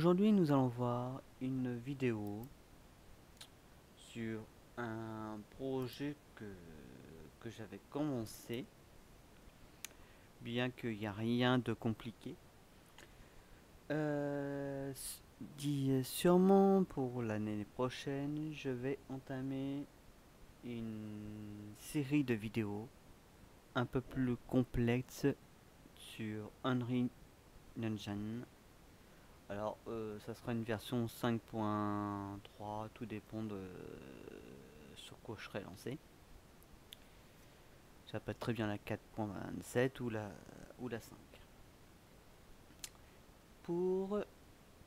Aujourd'hui, nous allons voir une vidéo sur un projet que j'avais commencé, bien qu'il n'y a rien de compliqué. Sûrement pour l'année prochaine, je vais entamer une série de vidéos un peu plus complexes sur Unreal Engine. Alors, ça sera une version 5.3, tout dépend de sur quoi je serai lancé. Ça peut être très bien la 4.27 ou la 5. Pour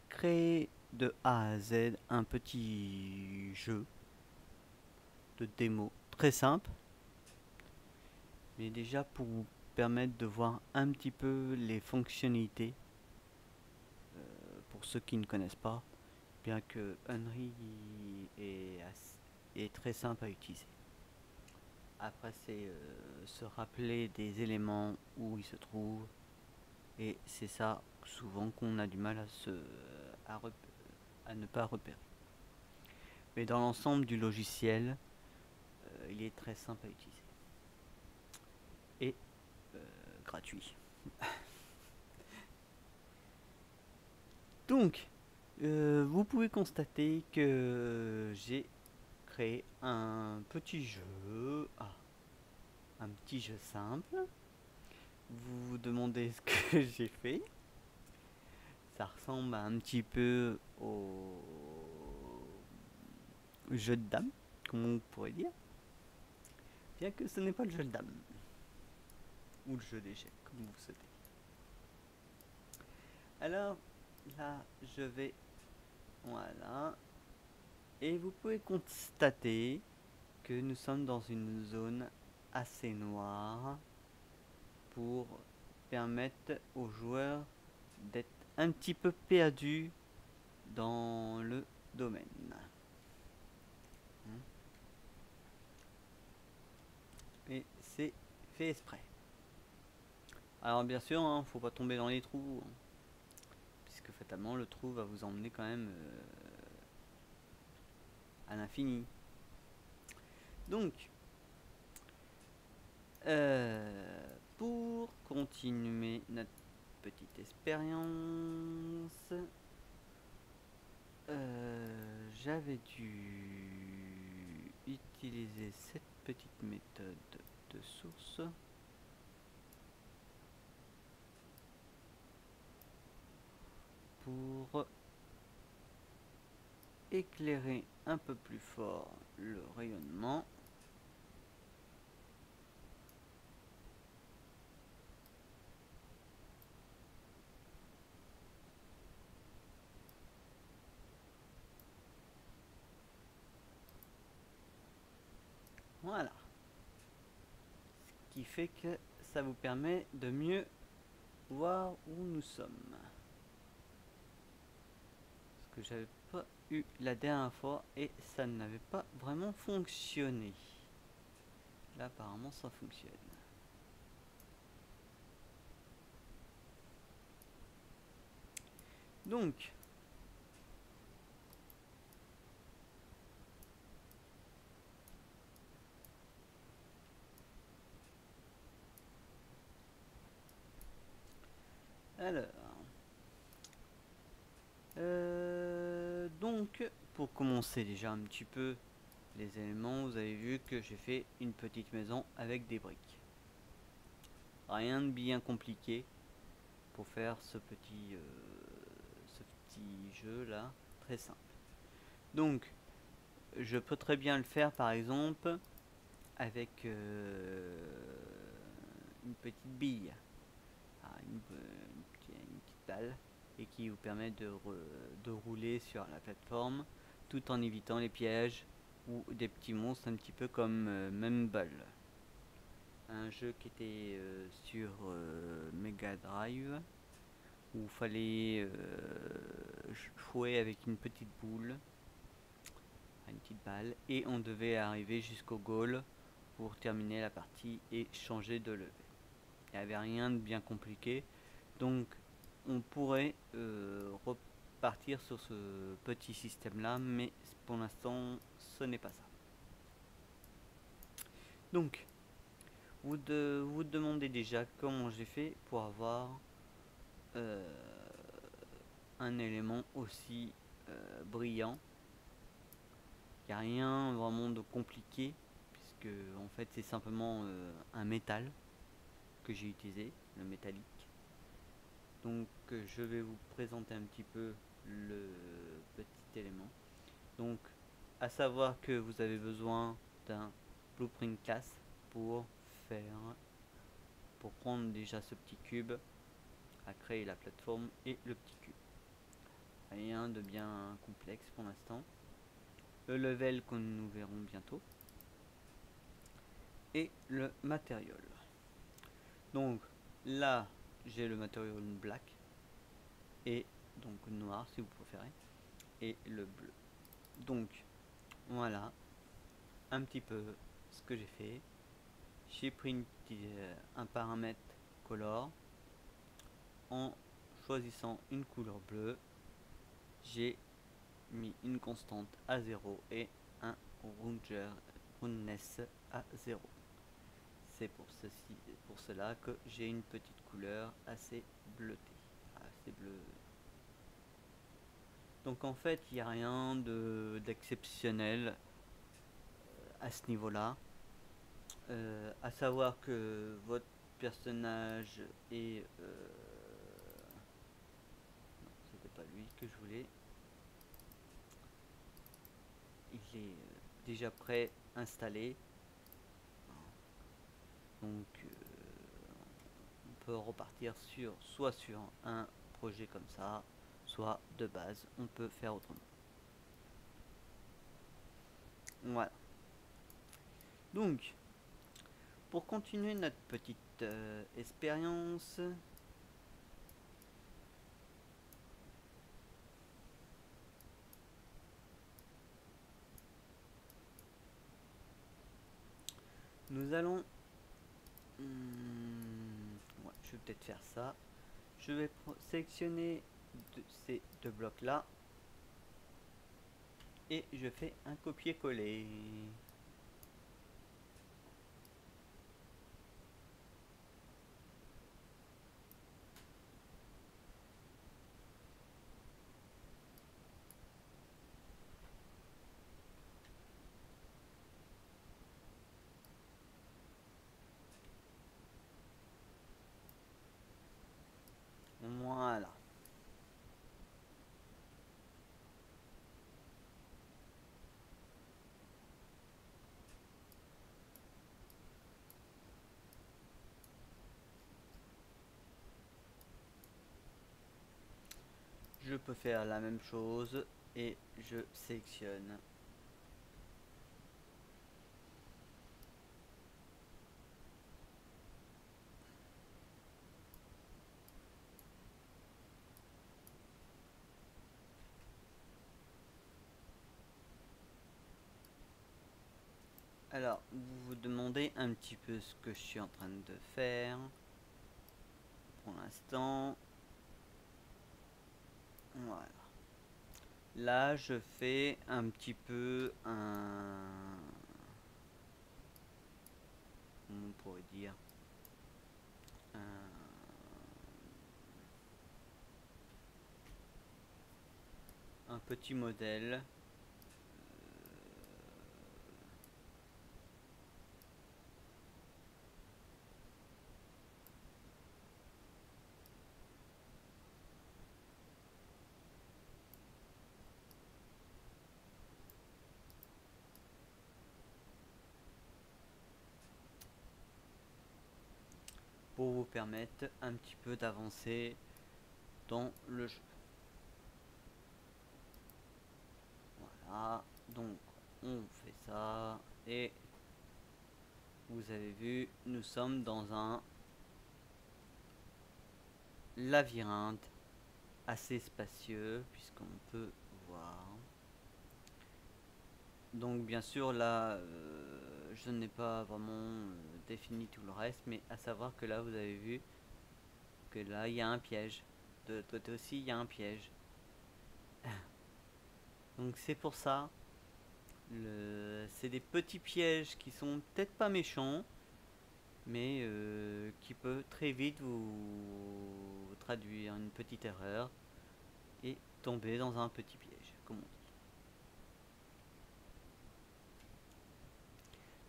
créer de A à Z un petit jeu de démo très simple, mais déjà pour vous permettre de voir un petit peu les fonctionnalités pour ceux qui ne connaissent pas, bien que Unreal est très simple à utiliser. Après, c'est se rappeler des éléments où ils se trouvent, et c'est ça souvent qu'on a du mal à ne pas repérer. Mais dans l'ensemble du logiciel, il est très simple à utiliser et gratuit. Donc, vous pouvez constater que j'ai créé un petit jeu, un petit jeu simple. Vous vous demandez ce que j'ai fait. Ça ressemble un petit peu au jeu de dames, comme on pourrait dire. Bien que ce n'est pas le jeu de dames. Ou le jeu d'échecs, comme vous souhaitez. Alors, là, je vais... Voilà. Et vous pouvez constater que nous sommes dans une zone assez noire pour permettre aux joueurs d'être un petit peu perdus dans le domaine. Et c'est fait exprès. Alors bien sûr, faut pas tomber dans les trous, puisque fatalement le trou va vous emmener quand même à l'infini. Donc, pour continuer notre petite expérience, j'avais dû utiliser cette petite méthode de source pour éclairer un peu plus fort le rayonnement. Voilà. Ce qui fait que ça vous permet de mieux voir où nous sommes. Ce que j'avais pas eu la dernière fois et ça n'avait pas vraiment fonctionné. Là apparemment ça fonctionne. Donc alors donc pour commencer déjà un petit peu les éléments, vous avez vu que j'ai fait une petite maison avec des briques. Rien de bien compliqué pour faire ce petit jeu là, très simple. Donc je peux très bien le faire par exemple avec une petite bille, une petite balle, et qui vous permet de rouler sur la plateforme tout en évitant les pièges ou des petits monstres, un petit peu comme Mumble, un jeu qui était sur Mega Drive où il fallait jouer avec une petite boule, une petite balle, et on devait arriver jusqu'au goal pour terminer la partie et changer de level. Il n'y avait rien de bien compliqué, donc on pourrait partir sur ce petit système là, mais pour l'instant ce n'est pas ça. Donc vous demandez déjà comment j'ai fait pour avoir un élément aussi brillant. Il n'y a rien vraiment de compliqué, puisque en fait c'est simplement un métal que j'ai utilisé, le métallique. Donc je vais vous présenter un petit peu le petit élément. Donc à savoir que vous avez besoin d'un blueprint class pour prendre déjà ce petit cube, à créer la plateforme et le petit cube. Rien de bien complexe pour l'instant. Le level que nous verrons bientôt et le matériel. Donc là j'ai le matériel black et donc noir si vous préférez et le bleu. Donc voilà un petit peu ce que j'ai fait. J'ai pris un paramètre color en choisissant une couleur bleue. J'ai mis une constante à 0 et un roundness à 0. C'est pour cela que j'ai une petite couleur assez bleutée, assez bleue. Donc en fait il n'y a rien d'exceptionnel à ce niveau là. À savoir que votre personnage est non, c'était pas lui que je voulais. Il est déjà prêt installé, donc on peut repartir soit sur un projet comme ça, soit de base on peut faire autrement. Voilà. Donc pour continuer notre petite expérience, nous allons ouais, je vais peut-être faire ça. Je vais sélectionner ces deux blocs là et je fais un copier-coller. Voilà. Je peux faire la même chose et je sélectionne. Alors, vous vous demandez un petit peu ce que je suis en train de faire. Pour l'instant, voilà. Là, je fais un petit peu comment on pourrait dire, un petit modèle. Pour vous permettre un petit peu d'avancer dans le jeu. Voilà, donc on fait ça et vous avez vu, nous sommes dans un labyrinthe assez spacieux puisqu'on peut voir. Donc bien sûr là je n'ai pas vraiment défini tout le reste, mais à savoir que là vous avez vu que là il y a un piège, de l'autre côté aussi il y a un piège. Donc c'est pour ça. C'est des petits pièges qui sont peut-être pas méchants, mais qui peuvent très vite vous traduire une petite erreur et tomber dans un petit piège, comme on dit.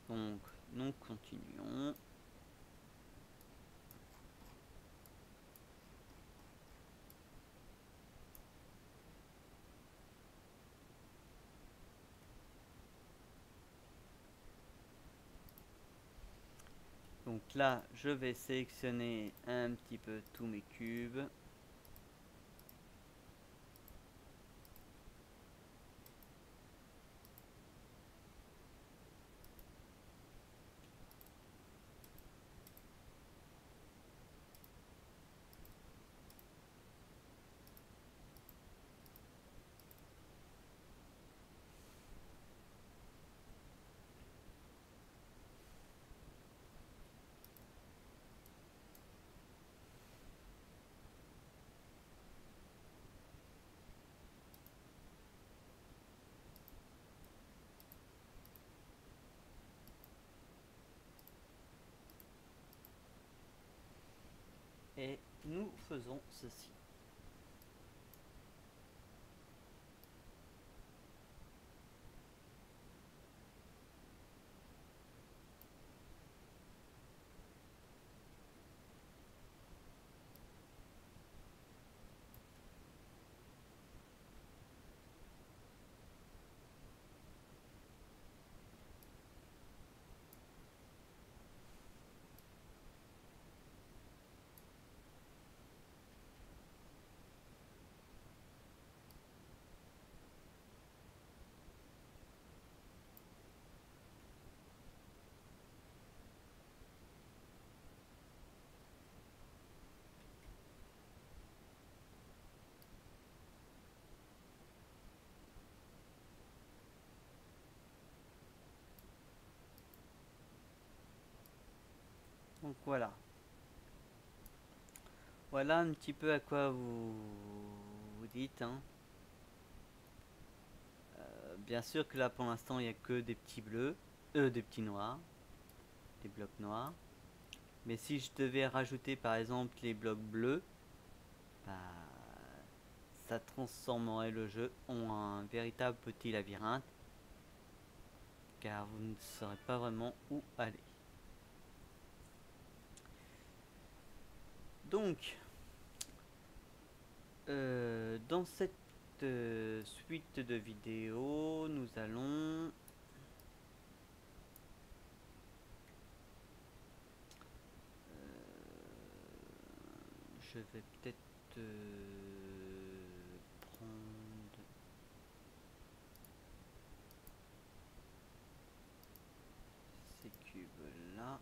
Donc, nous continuons. Donc là, je vais sélectionner un petit peu tous mes cubes. Et nous faisons ceci. Donc voilà. Voilà un petit peu à quoi vous dites. Hein. Bien sûr que là pour l'instant il n'y a que des petits bleus, des petits noirs, des blocs noirs. Mais si je devais rajouter par exemple les blocs bleus, bah, ça transformerait le jeu en un véritable petit labyrinthe, car vous ne saurez pas vraiment où aller. Donc, dans cette suite de vidéos, nous allons je vais peut-être prendre ces cubes là.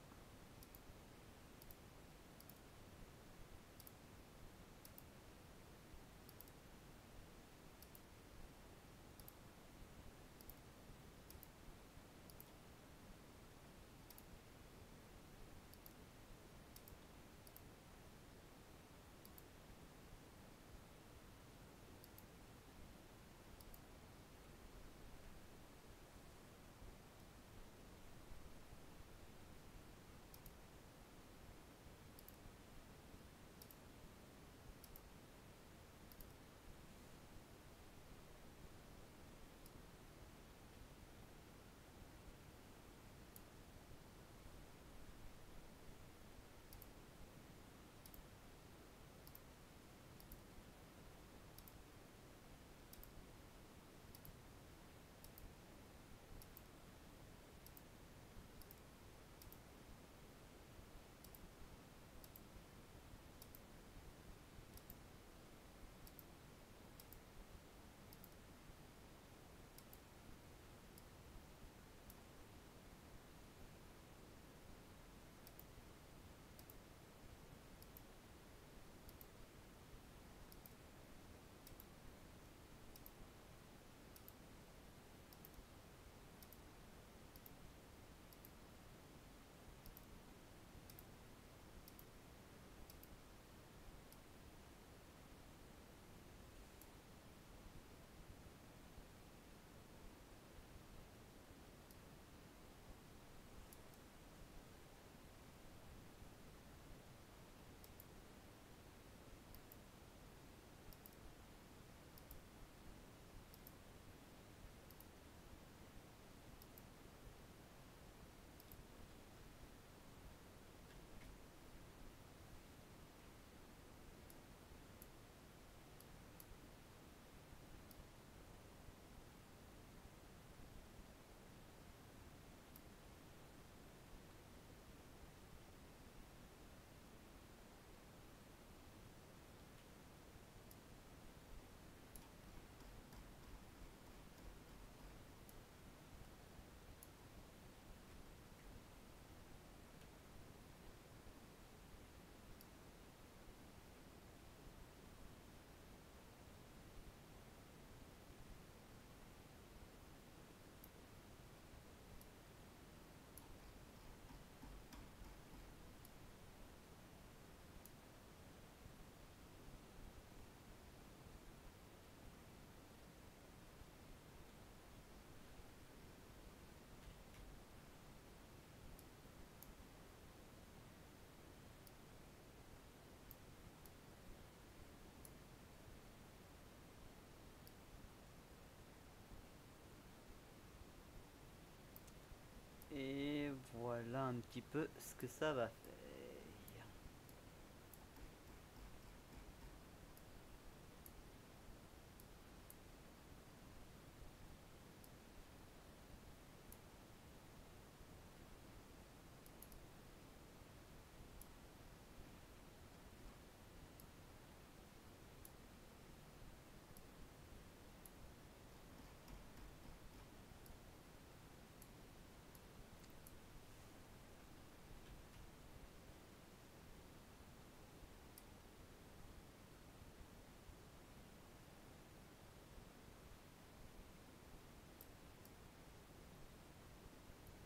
petit peu ce que ça va faire.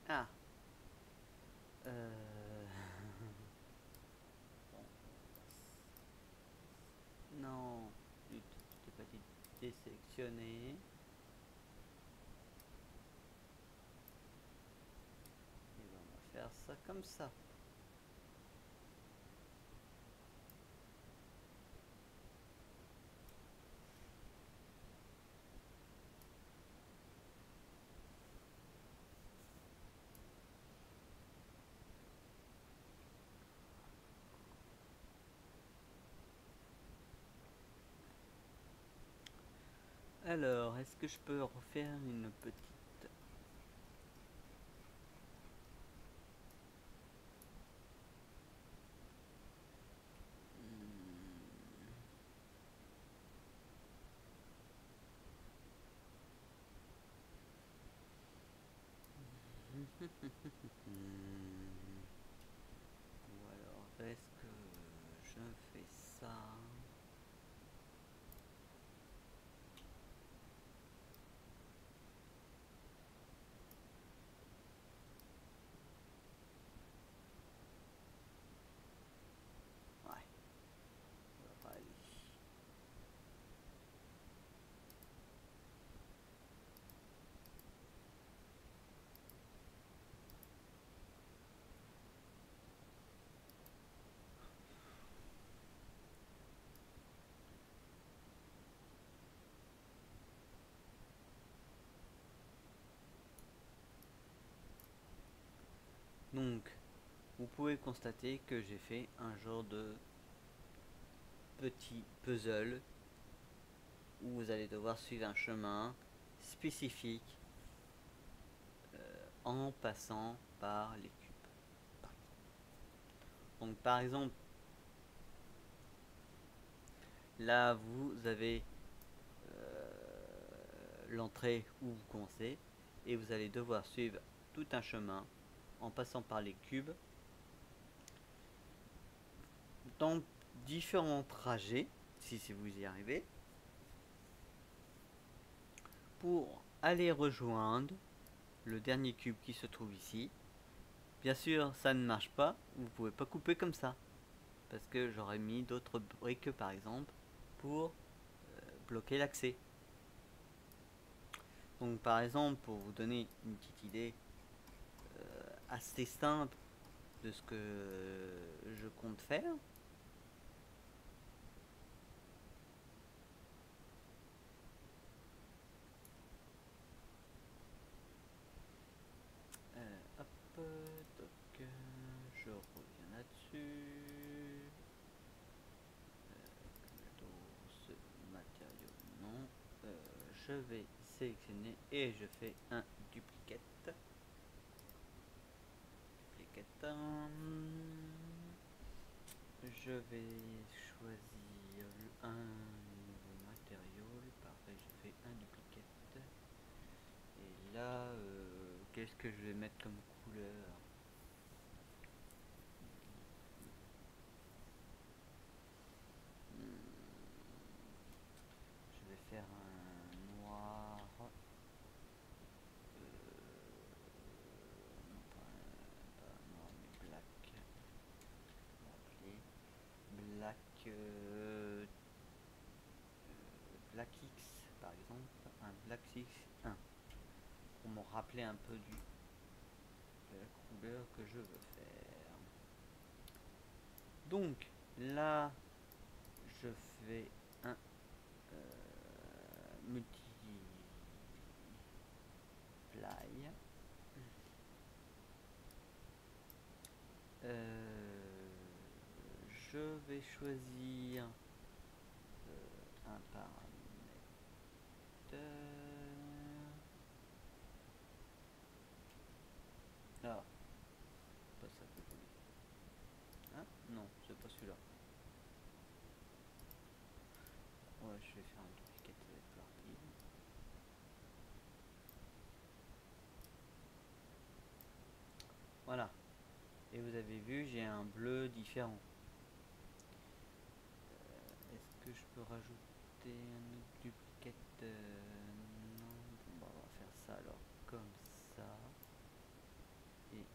Ah. Non, tu t'es pas dit désélectionner. Et ben, on va faire ça comme ça. Alors, est-ce que je peux refaire une petite... Ou alors, est-ce que je fais ça? Ouais, ça va aller. Donc, vous pouvez constater que j'ai fait un genre de petit puzzle où vous allez devoir suivre un chemin spécifique en passant par les cubes. Donc par exemple, là vous avez l'entrée où vous commencez et vous allez devoir suivre tout un chemin en passant par les cubes dans différents trajets, si vous y arrivez, pour aller rejoindre le dernier cube qui se trouve ici. Bien sûr, ça ne marche pas, vous pouvez pas couper comme ça, parce que j'aurais mis d'autres briques par exemple pour bloquer l'accès. Donc par exemple, pour vous donner une petite idée assez simple de ce que je compte faire, hop, donc je reviens là-dessus. Ce matériau, non. Je vais sélectionner et je fais un duplicate. Je vais choisir un nouveau matériau. Parfait, je fais un duplicate. Et là, qu'est-ce que je vais mettre comme couleur? Je vais faire un noir. Non, pas noir, mais black. On va appeler black. Black X par exemple. Un Black X 1. Pour me rappeler un peu de la couleur que je veux faire. Donc là, je fais un multiply. vais choisir un paramètre. Ah, pas ça que je voulais. Hein? Non, c'est pas celui-là. Ouais, je vais faire un duplicate avec plus rapide. Voilà. Et vous avez vu, j'ai un bleu différent. Est-ce que je peux rajouter un autre duplicate? Non. Bon, bah, on va faire ça alors comme ça. Et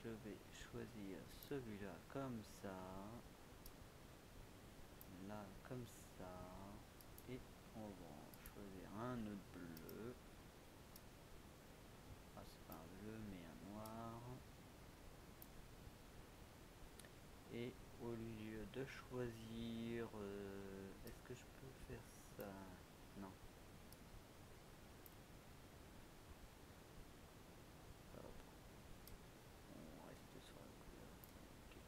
je vais choisir celui-là comme ça. Là comme ça. Et on va choisir un autre bleu. Ah, c'est pas un bleu mais un noir. Et au lieu de choisir, est-ce que je peux faire ça? Non. Hop. On reste sur la couleur. Okay.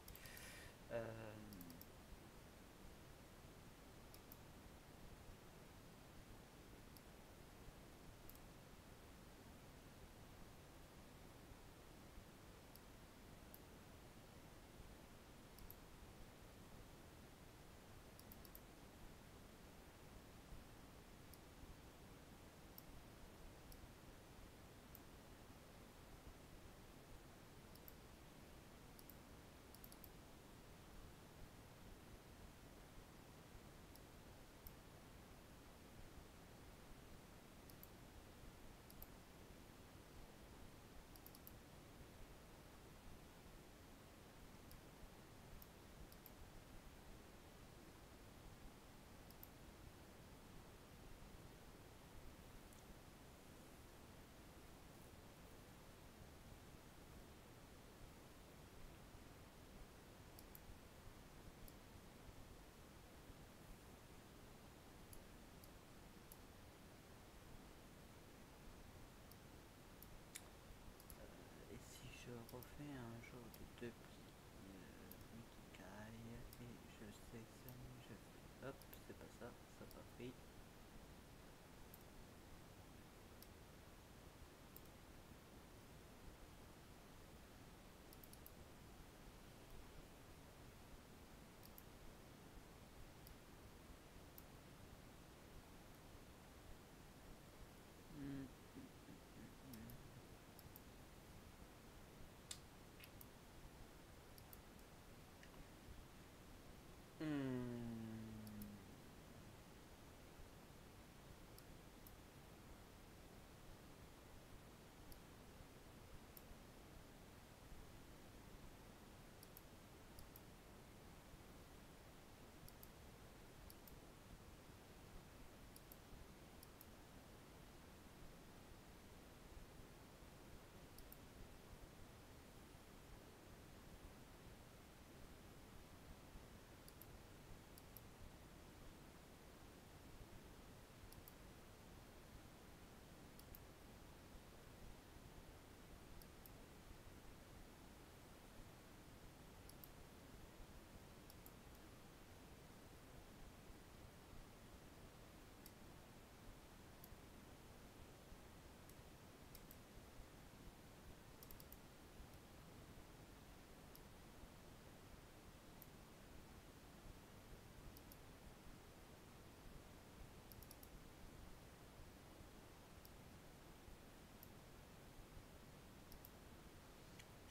Et si je refais un genre de deux multicaille et je sélectionne, je fais hop, c'est pas ça, ça pas pris. Hmm.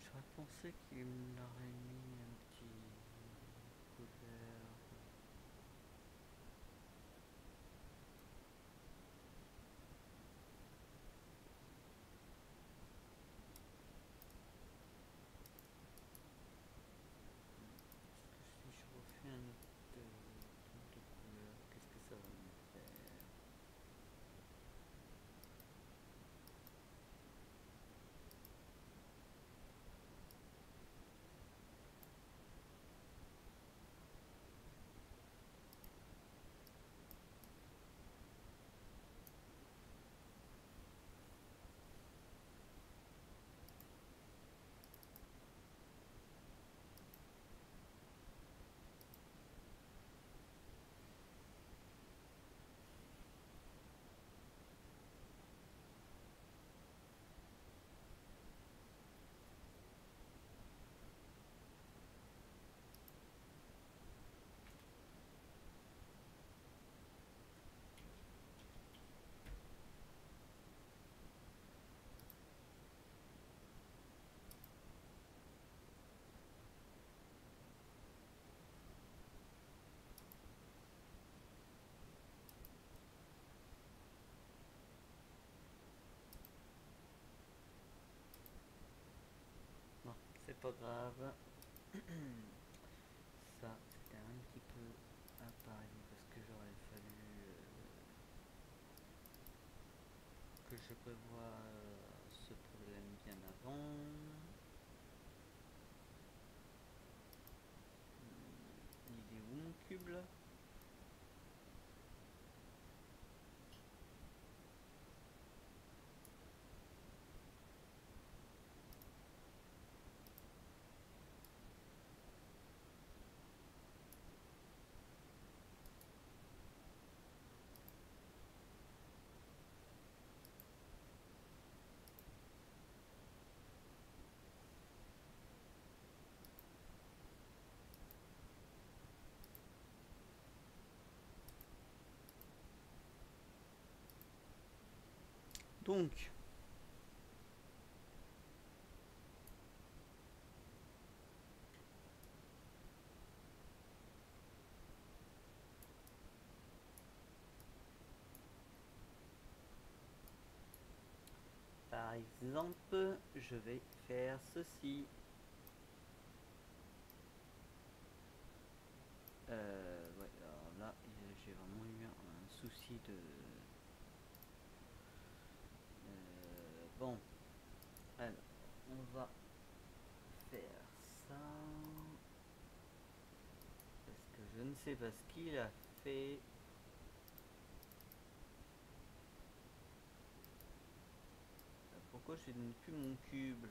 J'aurais pensé qu'il me l'aurait mis un petit couleur. Est-ce que si je refais un autre truc de couleur, qu'est-ce que ça va me faire? pas grave. Ça, c'était un petit peu à parier parce que j'aurais fallu que je prévoie ce problème bien avant. Il est où mon cube là? Donc, par exemple, je vais faire ceci. Ouais, alors là, j'ai vraiment eu un souci de... bon, alors, on va faire ça. Parce que je ne sais pas ce qu'il a fait. Pourquoi je n'ai plus mon cube?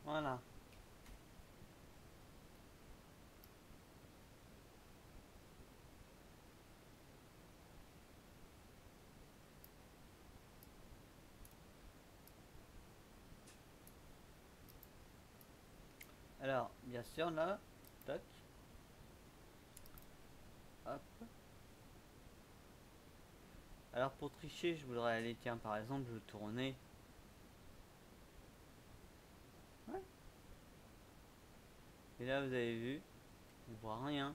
Voilà. Alors, bien sûr, là, tac, hop. Alors, pour tricher, je voudrais aller, tiens, par exemple, je tournais. Ouais. Et là, vous avez vu, on voit rien.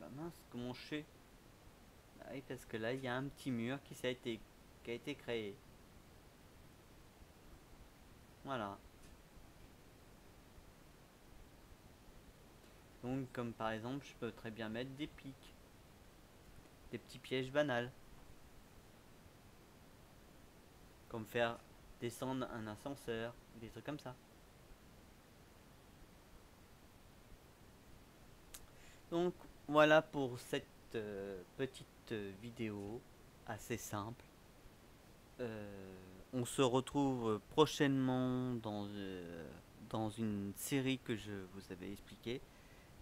Bah mince, comment je fais? Bah oui, parce que là, il y a un petit mur qui a été créé. Voilà. Donc, comme par exemple, je peux très bien mettre des pics, des petits pièges banals, comme faire descendre un ascenseur, des trucs comme ça. Donc, voilà pour cette petite vidéo assez simple. On se retrouve prochainement dans une série que je vous avais expliqué.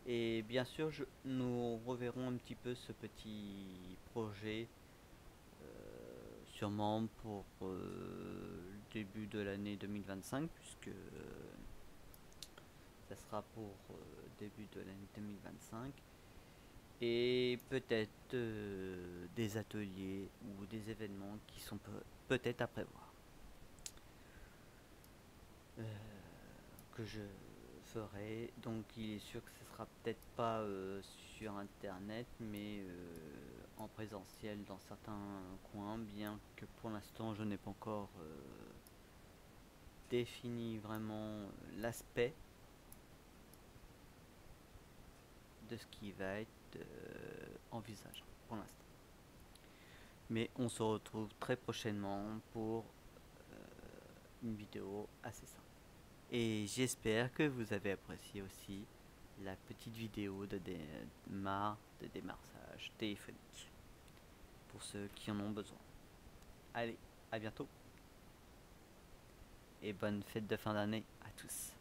Et bien sûr, nous reverrons un petit peu ce petit projet, sûrement pour le début de l'année 2025, puisque ça sera pour début de l'année 2025. Et peut-être des ateliers ou des événements qui sont peut-être à prévoir. Euh, que je ferai. Donc il est sûr que ce sera peut-être pas sur internet, mais en présentiel dans certains coins, bien que pour l'instant je n'ai pas encore défini vraiment l'aspect de ce qui va être envisageable pour l'instant. Mais on se retrouve très prochainement pour une vidéo assez simple. Et j'espère que vous avez apprécié aussi la petite vidéo de de démarchage téléphonique pour ceux qui en ont besoin. Allez, à bientôt et bonne fête de fin d'année à tous.